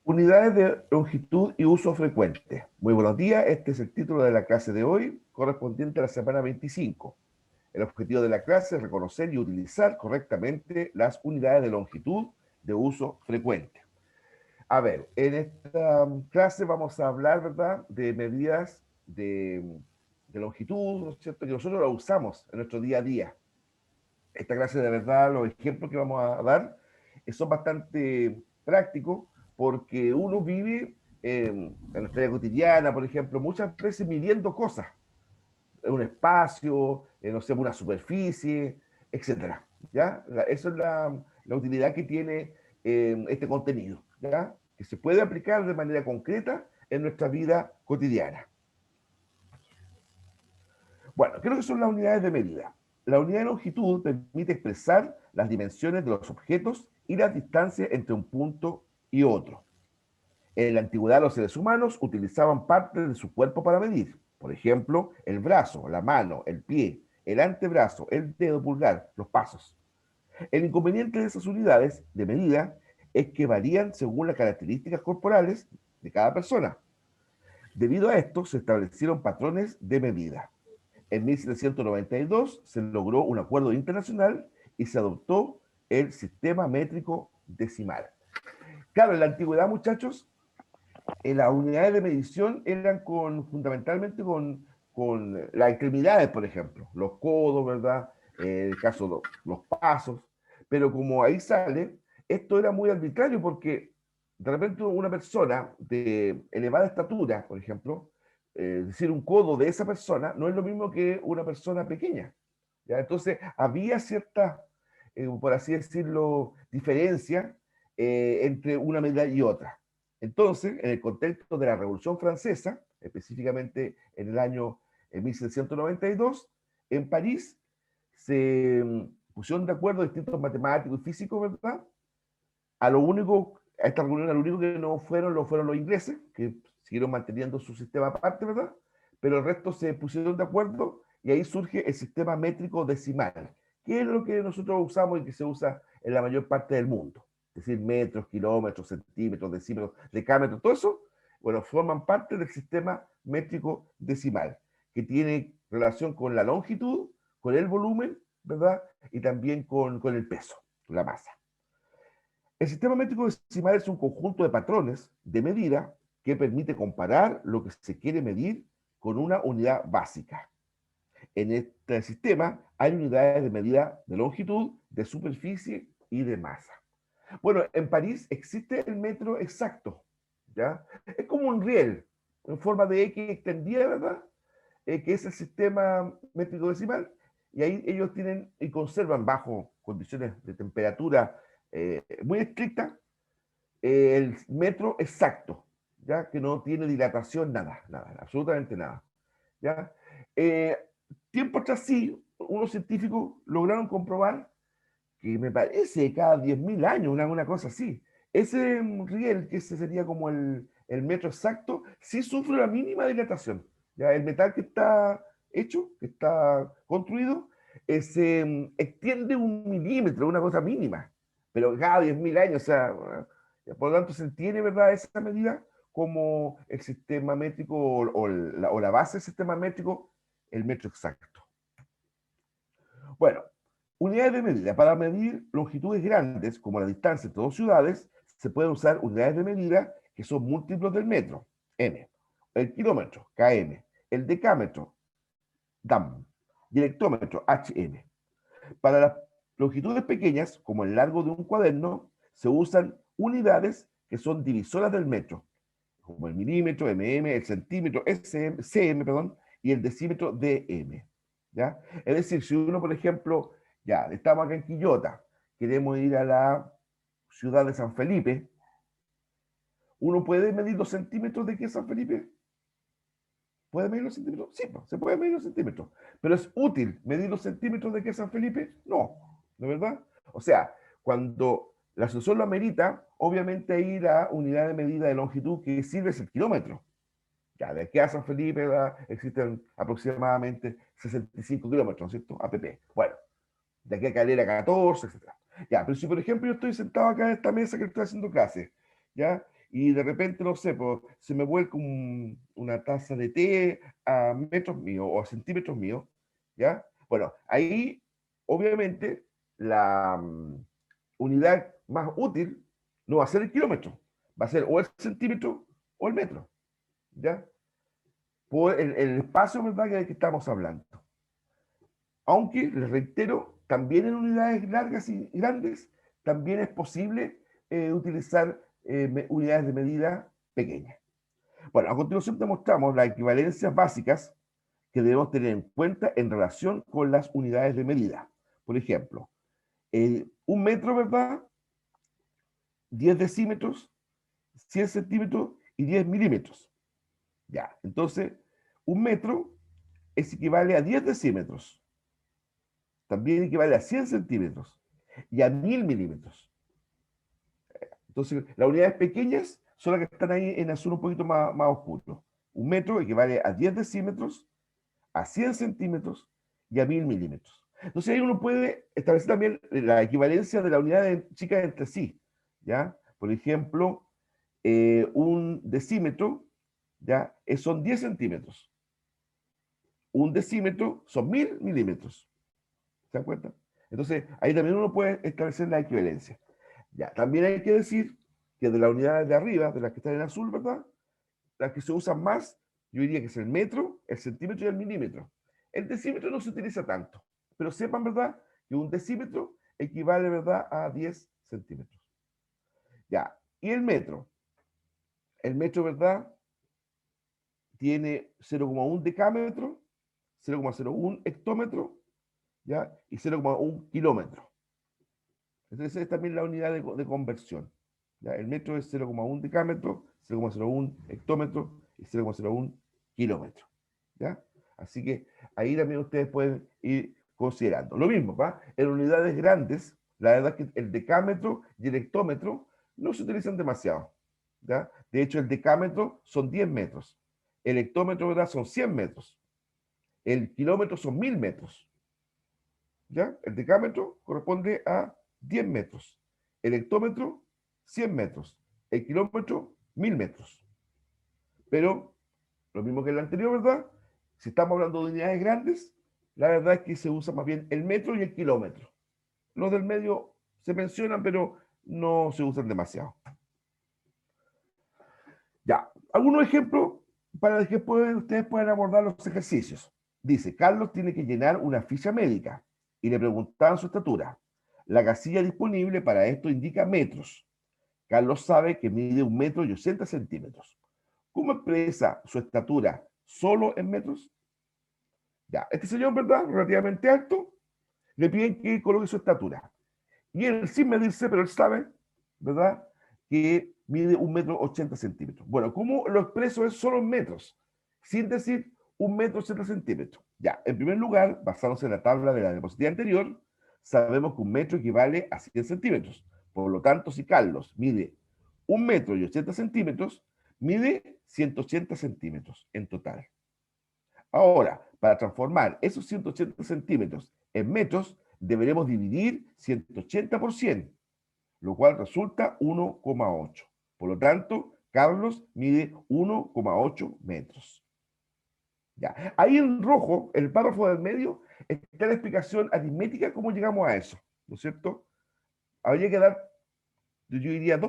Unidades de longitud y uso frecuente. Muy buenos días, este es el título de la clase de hoy, correspondiente a la semana 25. El objetivo de la clase es reconocer y utilizar correctamente las unidades de longitud de uso frecuente. A ver, en esta clase vamos a hablar, ¿verdad?, de medidas de longitud, ¿no es cierto?, que nosotros las usamos en nuestro día a día. Esta clase, de verdad, los ejemplos que vamos a dar son bastante prácticos porque uno vive en nuestra vida cotidiana, por ejemplo, muchas veces midiendo cosas, en un espacio, no sé, una superficie, etcétera. ¿Ya? Eso es la utilidad que tiene este contenido, ¿ya? Que se puede aplicar de manera concreta en nuestra vida cotidiana. Bueno, ¿qué es lo que son las unidades de medida? La unidad de longitud permite expresar las dimensiones de los objetos y las distancias entre un punto y otro. En la antigüedad los seres humanos utilizaban partes de su cuerpo para medir. Por ejemplo, el brazo, la mano, el pie, el antebrazo, el dedo pulgar, los pasos. El inconveniente de esas unidades de medida es que varían según las características corporales de cada persona. Debido a esto, se establecieron patrones de medida. En 1792 se logró un acuerdo internacional y se adoptó el sistema métrico decimal. Claro, en la antigüedad, muchachos, las unidades de medición eran fundamentalmente con las extremidades, por ejemplo, los codos, ¿verdad? En el caso de los pasos, pero como ahí sale, esto era muy arbitrario porque de repente una persona de elevada estatura, por ejemplo, decir un codo de esa persona no es lo mismo que una persona pequeña. ¿Ya? Entonces, había cierta, por así decirlo, diferencia entre una medida y otra. Entonces, en el contexto de la Revolución Francesa, específicamente en el año 1792, en París se pusieron de acuerdo distintos matemáticos y físicos, ¿verdad? A esta reunión, lo único que no fueron, los ingleses, que siguieron manteniendo su sistema aparte, ¿verdad? Pero el resto se pusieron de acuerdo y ahí surge el sistema métrico decimal, que es lo que nosotros usamos y que se usa en la mayor parte del mundo. Es decir, metros, kilómetros, centímetros, decímetros, decámetros, todo eso, bueno, forman parte del sistema métrico decimal, que tiene relación con la longitud, con el volumen, ¿verdad? Y también con el peso, la masa. El sistema métrico decimal es un conjunto de patrones de medida que permite comparar lo que se quiere medir con una unidad básica. En este sistema hay unidades de medida de longitud, de superficie y de masa. Bueno, en París existe el metro exacto, ¿ya? Es como un riel en forma de X extendida, ¿verdad? Que es el sistema métrico decimal, y ahí ellos tienen y conservan bajo condiciones de temperatura muy estrictas el metro exacto, ¿ya? Que no tiene dilatación, nada, nada, absolutamente nada, ¿ya? Eh, Tiempo atrás sí, unos científicos lograron comprobar que me parece cada 10.000 años, una cosa así. Ese riel, que ese sería como el metro exacto, sí sufre la mínima dilatación. ¿Ya? El metal que está hecho, que está construido, se extiende 1 milímetro, una cosa mínima. Pero cada 10.000 años, o sea, por lo tanto se tiene, ¿verdad?, esa medida como el sistema métrico o la base del sistema métrico, el metro exacto. Bueno, unidades de medida. Para medir longitudes grandes, como la distancia entre dos ciudades, se pueden usar unidades de medida que son múltiplos del metro, m, el kilómetro, km, el decámetro, dam, y el hectómetro, hm. Para las longitudes pequeñas, como el largo de un cuaderno, se usan unidades que son divisoras del metro, como el milímetro, el centímetro, perdón, y el decímetro, dm. ¿Ya? Es decir, si uno, por ejemplo, ya estamos acá en Quillota, queremos ir a la ciudad de San Felipe, ¿uno puede medir los centímetros de qué es San Felipe? ¿Puede medir los centímetros? Sí, pues, se puede medir los centímetros. Pero ¿es útil medir los centímetros de qué es San Felipe? No, ¿no es verdad? O sea, cuando la situación lo amerita, obviamente ahí la unidad de medida de longitud que sirve es el kilómetro. Ya, de aquí a San Felipe existen aproximadamente 65 kilómetros, ¿no es cierto? APP. Bueno, de aquí a Calera 14, etc. Ya, pero si por ejemplo yo estoy sentado acá en esta mesa que estoy haciendo clases, ¿ya? y de repente, no sé, pues, se me vuelca una taza de té a metros míos o a centímetros míos, ¿ya? Bueno, ahí, obviamente, la unidad más útil no va a ser el kilómetro, va a ser o el centímetro o el metro, ¿ya? Por el espacio, ¿verdad?, que estamos hablando. Aunque, les reitero, también en unidades largas y grandes, también es posible utilizar unidades de medida pequeñas. Bueno, a continuación demostramos las equivalencias básicas que debemos tener en cuenta en relación con las unidades de medida. Por ejemplo, un metro, ¿verdad? 10 decímetros, 100 centímetros y 10 milímetros. Ya, entonces, un metro equivale a 10 decímetros, también equivale a 100 centímetros y a 1000 milímetros. Entonces, las unidades pequeñas son las que están ahí en azul un poquito más oscuro. Un metro equivale a 10 decímetros, a 100 centímetros y a 1000 milímetros. Entonces, ahí uno puede establecer también la equivalencia de las unidades chicas entre sí. ¿Ya? Por ejemplo, un decímetro, ¿ya? Son 10 centímetros. Un decímetro son 1000 milímetros. ¿Se dan cuenta? Entonces, ahí también uno puede establecer la equivalencia. Ya, también hay que decir que de las unidades de arriba, de las que están en azul, ¿verdad? Las que se usan más, yo diría que es el metro, el centímetro y el milímetro. El decímetro no se utiliza tanto, pero sepan, ¿verdad?, que un decímetro equivale, ¿verdad?, a 10 centímetros. Ya, y el metro. El metro, ¿verdad?, tiene 0,1 decámetro, 0,01 hectómetro, ¿ya? Y 0,1 kilómetro. Entonces, esa es también la unidad de conversión. ¿Ya? El metro es 0,1 decámetro, 0,01 hectómetro y 0,01 kilómetro. ¿Ya? Así que ahí también ustedes pueden ir considerando. Lo mismo, ¿va? En unidades grandes, la verdad es que el decámetro y el hectómetro no se utilizan demasiado. ¿Ya? De hecho, el decámetro son 10 metros. El hectómetro, ¿verdad?, son 100 metros. El kilómetro son 1000 metros. ¿Ya? El decámetro corresponde a 10 metros. El hectómetro, 100 metros. El kilómetro, 1000 metros. Pero, lo mismo que el anterior, ¿verdad? Si estamos hablando de unidades grandes, la verdad es que se usa más bien el metro y el kilómetro. Los del medio se mencionan, pero no se usan demasiado. Ya, algunos ejemplos para que ustedes puedan abordar los ejercicios. Dice, Carlos tiene que llenar una ficha médica y le preguntaban su estatura. La casilla disponible para esto indica metros. Carlos sabe que mide 1,80 centímetros. ¿Cómo expresa su estatura solo en metros? Ya, este señor, ¿verdad?, relativamente alto, le piden que coloque su estatura. Y él, sin medirse, pero él sabe, ¿verdad?, que mide 1,80 centímetros. Bueno, ¿cómo lo expreso? Es solo en metros, sin decir 1,80 centímetros. Ya, en primer lugar, basándose en la tabla de la diapositiva anterior, sabemos que un metro equivale a 100 centímetros. Por lo tanto, si Carlos mide 1,80 centímetros, mide 180 centímetros en total. Ahora, para transformar esos 180 centímetros en metros, deberemos dividir 180 por 100, lo cual resulta 1,8. Por lo tanto, Carlos mide 1,8 metros. Ya. Ahí en rojo, el párrafo del medio, está la explicación aritmética cómo llegamos a eso, ¿no es cierto? Habría que dar, yo diría,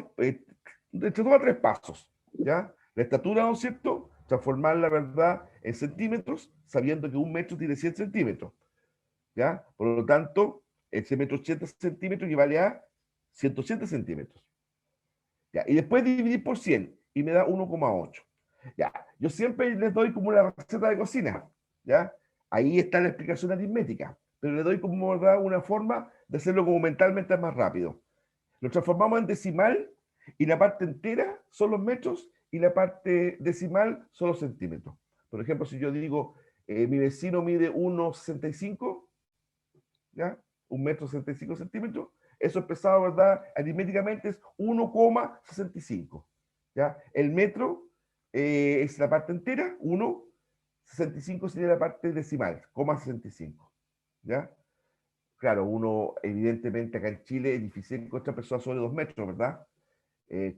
entre 2 a 3 pasos, ¿ya? La estatura, ¿no es cierto?, transformar la verdad en centímetros, sabiendo que un metro tiene 100 centímetros, ¿ya? Por lo tanto, ese metro 80 centímetros equivale a 180 centímetros. ¿Ya? Y después dividir por 100 y me da 1,8. ¿Ya? Yo siempre les doy como una receta de cocina, ¿ya? Ahí está la explicación aritmética, pero le doy como, ¿verdad?, una forma de hacerlo como mentalmente más rápido. Lo transformamos en decimal y la parte entera son los metros y la parte decimal son los centímetros. Por ejemplo, si yo digo, mi vecino mide 1,65, ¿ya? 1,65 centímetros, eso expresado, ¿verdad?, aritméticamente es 1,65. ¿Ya? El metro es la parte entera, 1,65 sería la parte decimal, 0,65. ¿Ya? Claro, uno, evidentemente, acá en Chile es difícil encontrar personas sobre 2 metros, ¿verdad? Eh,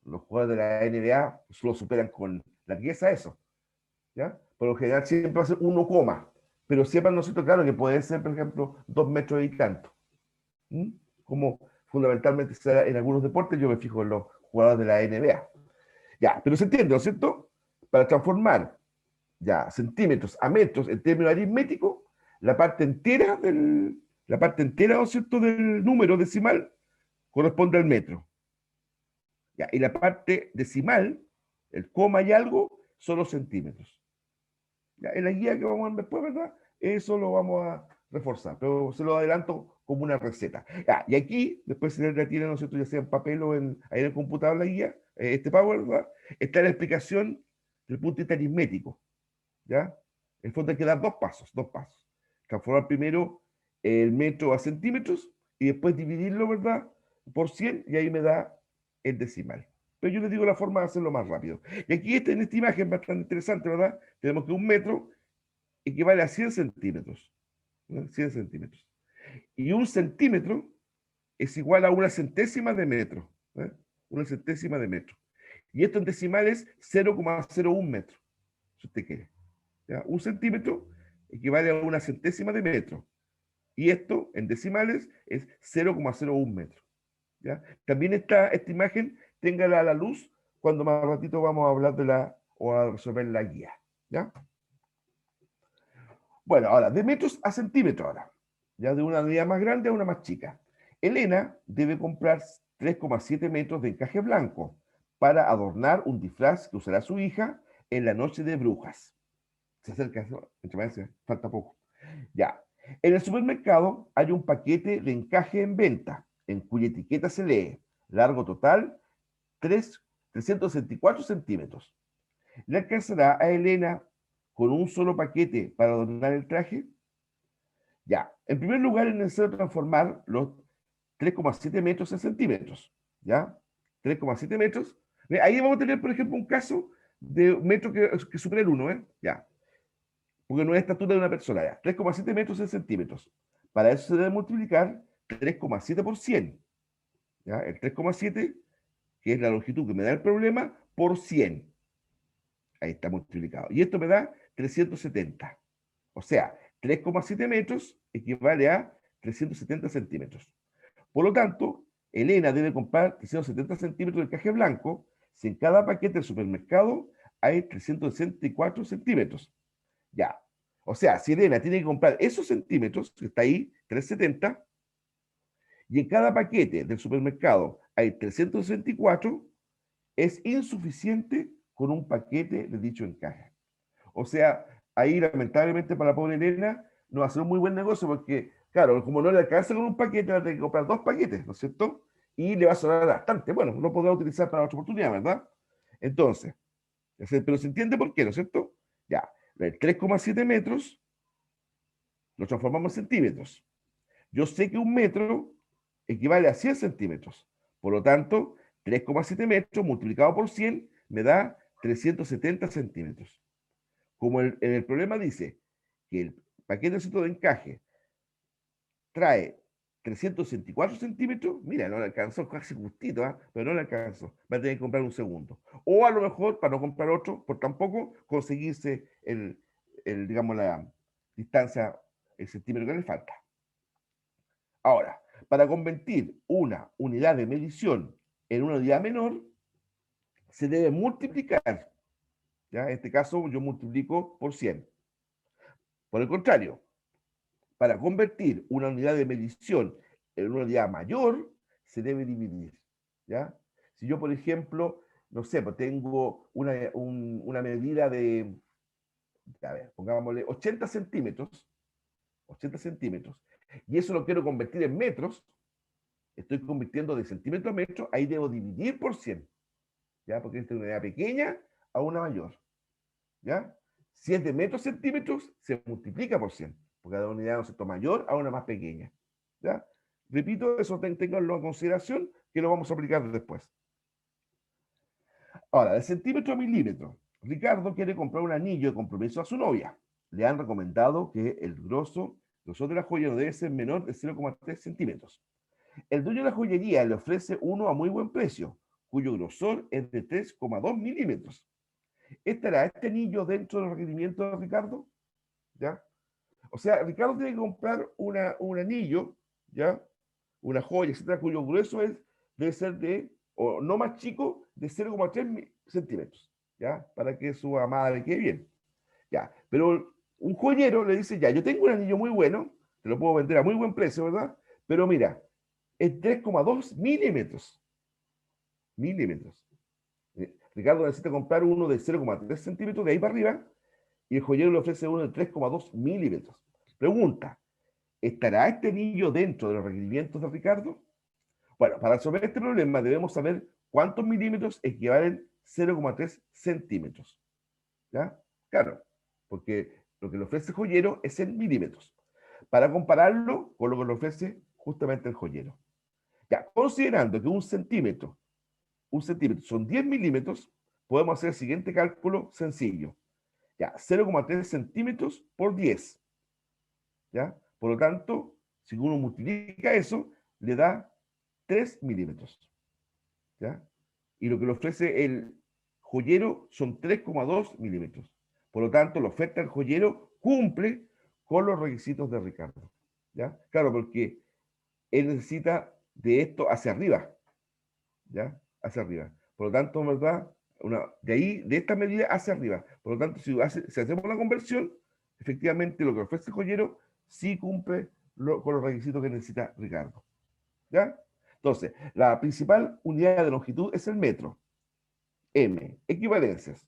los jugadores de la NBA solo superan con largueza eso, ¿ya? Por lo general siempre va a ser 1 coma, pero sepan nosotros, claro, que puede ser, por ejemplo, 2 metros y tanto. ¿Mm? Como fundamentalmente será en algunos deportes, yo me fijo en los jugadores de la NBA. Ya, pero se entiende, ¿no es cierto? Para transformar ya centímetros a metros en términos aritméticos, la parte entera, ¿no es cierto?, del número decimal corresponde al metro. Ya, y la parte decimal, el coma y algo, son los centímetros. Ya, en la guía que vamos a ver después, ¿verdad? Eso lo vamos a reforzar, pero se lo adelanto como una receta. Ya, y aquí, después se le tiene, ¿no es cierto?, ya sea en papel o ahí en el computador la guía, este Power, ¿verdad? Está la explicación del punto de vista aritmético, ¿ya? En el fondo hay que dar dos pasos, dos pasos. Transformar primero el metro a centímetros y después dividirlo, ¿verdad?, por 100 y ahí me da el decimal. Pero yo les digo la forma de hacerlo más rápido. Y aquí en esta imagen bastante interesante, ¿verdad? Tenemos que un metro equivale a 100 centímetros. ¿No? 100 centímetros. Y un centímetro es igual a una centésima de metro. ¿Eh? Una centésima de metro. Y esto en decimales 0,01 metro, si usted quiere. ¿Ya? Un centímetro equivale a una centésima de metro. Y esto en decimales es 0,01 metro. ¿Ya? También esta imagen, téngala a la luz cuando más ratito vamos a hablar o a resolver la guía. ¿Ya? Bueno, ahora, de metros a centímetros ahora. Ya de una unidad más grande a una más chica. Elena debe comprar 3,7 metros de encaje blanco para adornar un disfraz que usará su hija en la noche de brujas. Se acerca, falta poco. Ya. En el supermercado hay un paquete de encaje en venta, en cuya etiqueta se lee largo total 364 centímetros. ¿Le alcanzará a Elena con un solo paquete para adornar el traje? Ya. En primer lugar, es necesario transformar los 3,7 metros en centímetros. ¿Ya? 3,7 metros. Ahí vamos a tener, por ejemplo, un caso de un metro que supera el 1, ¿eh? Ya. Porque no es estatura de una persona, ya. 3,7 metros en centímetros. Para eso se debe multiplicar 3,7 por 100. ¿Ya? El 3,7, que es la longitud que me da el problema, por 100. Ahí está multiplicado. Y esto me da 370. O sea, 3,7 metros equivale a 370 centímetros. Por lo tanto, Elena debe comprar 370 centímetros de encaje blanco si en cada paquete del supermercado hay 364 centímetros. Ya. O sea, si Elena tiene que comprar esos centímetros, que está ahí, 370, y en cada paquete del supermercado hay 364, es insuficiente con un paquete de dicho encaje. O sea, ahí lamentablemente para la pobre Elena no va a ser un muy buen negocio porque, claro, como no le alcanza con un paquete, va a tener que comprar 2 paquetes, ¿no es cierto? Y le va a sobrar bastante. Bueno, lo podrá utilizar para otra oportunidad, ¿verdad? Entonces, pero se entiende por qué, ¿no es cierto? Ya, el 3,7 metros lo transformamos en centímetros. Yo sé que un metro equivale a 100 centímetros. Por lo tanto, 3,7 metros multiplicado por 100 me da 370 centímetros. Como en el problema dice que el paquete de encaje trae 364 centímetros, mira, no le alcanzó casi justito, ¿eh? Pero no le alcanzó. Va a tener que comprar un segundo. O a lo mejor, para no comprar otro, por tampoco conseguirse digamos, la distancia, el centímetro que le falta. Ahora, para convertir una unidad de medición en una unidad menor, se debe multiplicar. ¿Ya? En este caso, yo multiplico por 100. Por el contrario, para convertir una unidad de medición en una unidad mayor, se debe dividir. ¿Ya? Si yo, por ejemplo, no sé, pues tengo una medida de, a ver, pongámosle 80 centímetros, 80 centímetros, y eso lo quiero convertir en metros, estoy convirtiendo de centímetro a metro, ahí debo dividir por 100, ¿ya? Porque esta es una unidad pequeña a una mayor, ¿ya? Si es de metros centímetros, se multiplica por 100, porque cada unidad es mayor a una más pequeña, ¿ya? Repito, eso tenganlo en consideración, que lo vamos a aplicar después. Ahora, de centímetro a milímetro. Ricardo quiere comprar un anillo de compromiso a su novia. Le han recomendado que el grosor de la joya no debe ser menor de 0,3 centímetros. El dueño de la joyería le ofrece uno a muy buen precio, cuyo grosor es de 3,2 milímetros. ¿Estará este anillo dentro de los requerimientos de Ricardo? ¿Ya? O sea, Ricardo tiene que comprar un anillo, ¿ya? Una joya, etcétera, cuyo grueso debe ser de, o no más chico, de 0,3 centímetros, ¿ya? Para que su amada le quede bien, ¿ya? Pero un joyero le dice, ya, yo tengo un anillo muy bueno, te lo puedo vender a muy buen precio, ¿verdad? Pero mira, es 3,2 milímetros. Milímetros. Ricardo necesita comprar uno de 0,3 centímetros de ahí para arriba y el joyero le ofrece uno de 3,2 milímetros. Pregunta, ¿estará este anillo dentro de los requerimientos de Ricardo? Bueno, para resolver este problema debemos saber cuántos milímetros equivalen 0,3 centímetros. ¿Ya? Claro, porque lo que le ofrece el joyero es en milímetros. Para compararlo con lo que le ofrece justamente el joyero. Ya, considerando que un centímetro son 10 milímetros, podemos hacer el siguiente cálculo sencillo. Ya, 0,3 centímetros por 10. ¿Ya? Por lo tanto, si uno multiplica eso, le da 3 milímetros. ¿Ya? Y lo que le ofrece el joyero son 3,2 milímetros. Por lo tanto, la oferta del joyero cumple con los requisitos de Ricardo. ¿Ya? Claro, porque él necesita de esto hacia arriba. ¿Ya? Hacia arriba. Por lo tanto, en verdad, de ahí, de esta medida hacia arriba. Por lo tanto, si hacemos la conversión, efectivamente lo que ofrece el joyero sí cumple con los requisitos que necesita Ricardo. ¿Ya? Entonces, la principal unidad de longitud es el metro. M. Equivalencias.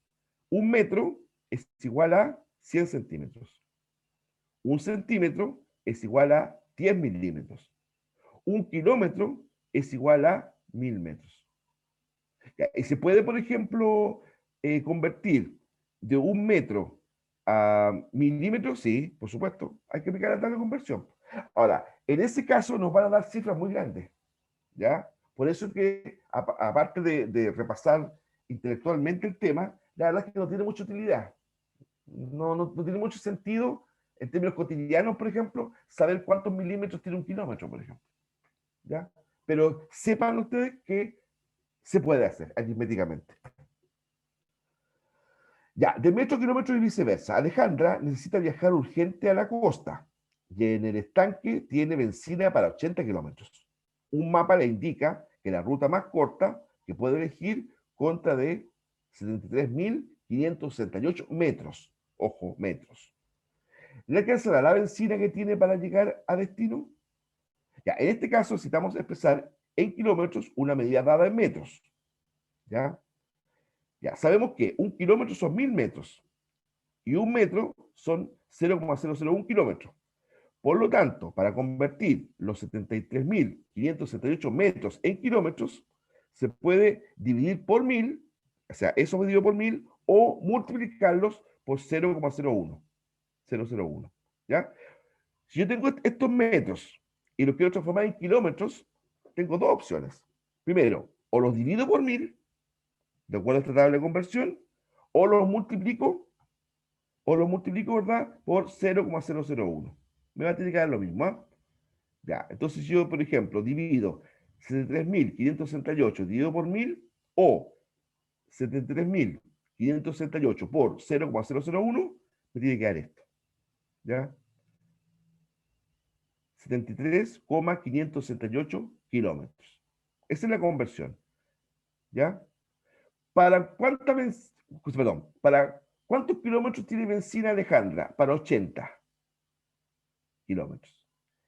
Un metro es igual a 100 centímetros. Un centímetro es igual a 10 milímetros. Un kilómetro es igual a 1000 metros. Y se puede, por ejemplo, convertir de un metro a milímetros, sí, por supuesto, hay que aplicar la tabla de conversión. Ahora, en ese caso nos van a dar cifras muy grandes, ¿ya? Por eso es que, aparte de repasar intelectualmente el tema, la verdad es que no tiene mucha utilidad. No tiene mucho sentido, en términos cotidianos, por ejemplo, saber cuántos milímetros tiene un kilómetro, por ejemplo, ¿ya? Pero sepan ustedes que se puede hacer aritméticamente. Ya, de metro a kilómetro y viceversa. Alejandra necesita viajar urgente a la costa y en el estanque tiene benzina para 80 kilómetros. Un mapa le indica que la ruta más corta que puede elegir consta de 73.568 metros. Ojo, metros. ¿Le alcanzará la benzina que tiene para llegar a destino? Ya, en este caso necesitamos expresar en kilómetros una medida dada en metros. ¿Ya? Ya, sabemos que un kilómetro son 1000 metros y un metro son 0,001 kilómetros. Por lo tanto, para convertir los 73.568 metros en kilómetros, se puede dividir por 1000, o sea, eso medido por 1000, o multiplicarlos por 0,01. 001. ¿Ya? Si yo tengo estos metros y los quiero transformar en kilómetros, tengo dos opciones. Primero, o los divido por 1000, de acuerdo a esta tabla de conversión, o los multiplico, ¿verdad? Por 0,001. Me va a tener que dar lo mismo, ¿eh? Ya, entonces yo, por ejemplo, divido 73.568 dividido por 1000 o 73.568 por 0,001, me tiene que dar esto. ¿Ya? 73,568 kilómetros. Esa es la conversión. ¿Ya? ¿Para para cuántos kilómetros tiene benzina Alejandra? Para 80 kilómetros.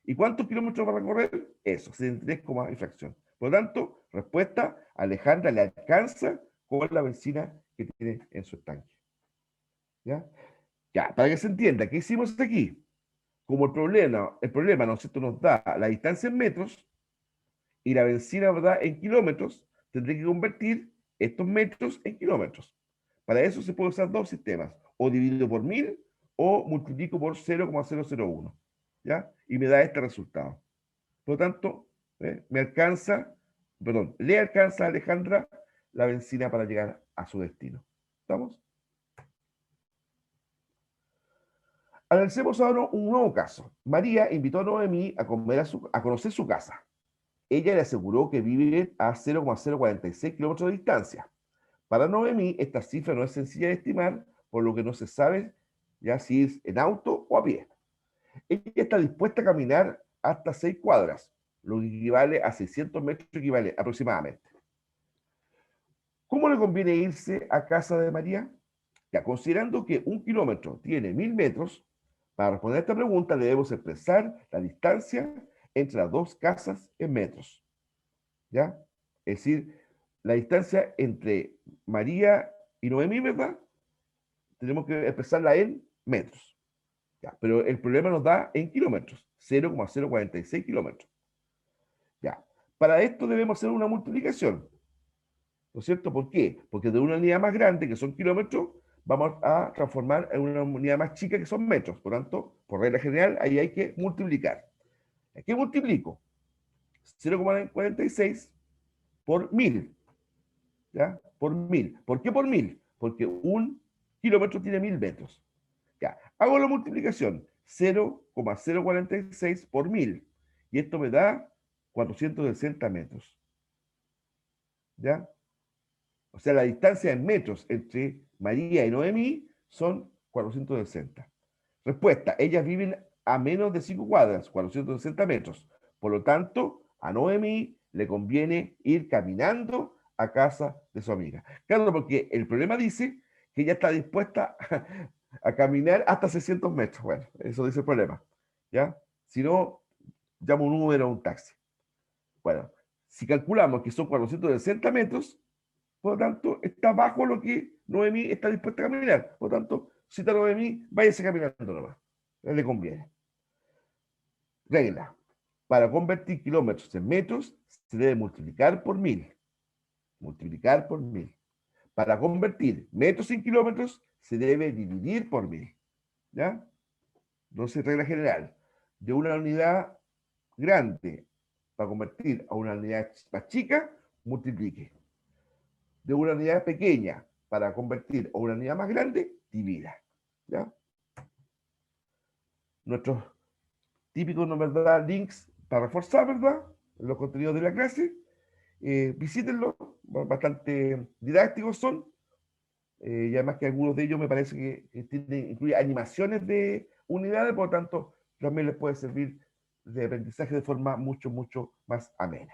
¿Y cuántos kilómetros va a recorrer? Eso, 73, y fracción. Por lo tanto, respuesta, Alejandra le alcanza con la benzina que tiene en su estanque. ¿Ya? Ya, para que se entienda, ¿qué hicimos aquí? Como el problema ¿no es cierto?, nos da la distancia en metros y la benzina, ¿verdad?, en kilómetros, tendré que convertir estos metros en kilómetros. Para eso se puede usar dos sistemas, o dividido por 1000 o multiplico por 0,001, ¿ya? Y me da este resultado. Por lo tanto, le alcanza a Alejandra la benzina para llegar a su destino. ¿Estamos? Analicemos ahora un nuevo caso. María invitó a Noemí a conocer su casa. ella le aseguró que vive a 0,046 kilómetros de distancia. Para Noemí, esta cifra no es sencilla de estimar, por lo que no se sabe ya si es en auto o a pie. Ella está dispuesta a caminar hasta 6 cuadras, lo que equivale a 600 metros equivale aproximadamente. ¿Cómo le conviene irse a casa de María? Ya, considerando que 1 kilómetro tiene 1000 metros, para responder a esta pregunta debemos expresar la distancia entre las dos casas en metros. ¿Ya? Es decir, la distancia entre María y Noemí, ¿verdad? Tenemos que expresarla en metros. ¿Ya? Pero el problema nos da en kilómetros, 0,046 kilómetros. ¿Ya? Para esto debemos hacer una multiplicación. ¿No es cierto? ¿Por qué? Porque de una unidad más grande, que son kilómetros, vamos a transformar en una unidad más chica, que son metros. Por tanto, por regla general, ahí hay que multiplicar. ¿Qué multiplico? 0,46 por 1000. ¿Ya? Por 1000. ¿Por qué por 1000? Porque 1 kilómetro tiene 1000 metros. Ya. Hago la multiplicación. 0,046 por 1000. Y esto me da 460 metros. ¿Ya? O sea, la distancia en metros entre María y Noemí son 460. Respuesta, ellas viven a menos de 5 cuadras, 460 metros. Por lo tanto, a Noemí le conviene ir caminando a casa de su amiga. Claro, porque el problema dice que ella está dispuesta a caminar hasta 600 metros. Bueno, eso dice el problema. ¿Ya? Si no, llamo un Uber o un taxi. Bueno, si calculamos que son 460 metros, por lo tanto, está bajo lo que Noemí está dispuesta a caminar. Por lo tanto, cita a Noemí, váyase caminando nomás. Le conviene. Regla. Para convertir kilómetros en metros, se debe multiplicar por 1000. Multiplicar por 1000. Para convertir metros en kilómetros, se debe dividir por 1000. ¿Ya? Entonces, regla general. De una unidad grande para convertir a una unidad más chica, multiplique. De una unidad pequeña para convertir a una unidad más grande, divida. ¿Ya? Nuestros típicos, ¿no, verdad?, links para reforzar, ¿verdad?, los contenidos de la clase. Visítenlos, bastante didácticos son. Y además que algunos de ellos me parece que incluyen animaciones de unidades, por lo tanto, también les puede servir de aprendizaje de forma mucho, mucho más amena.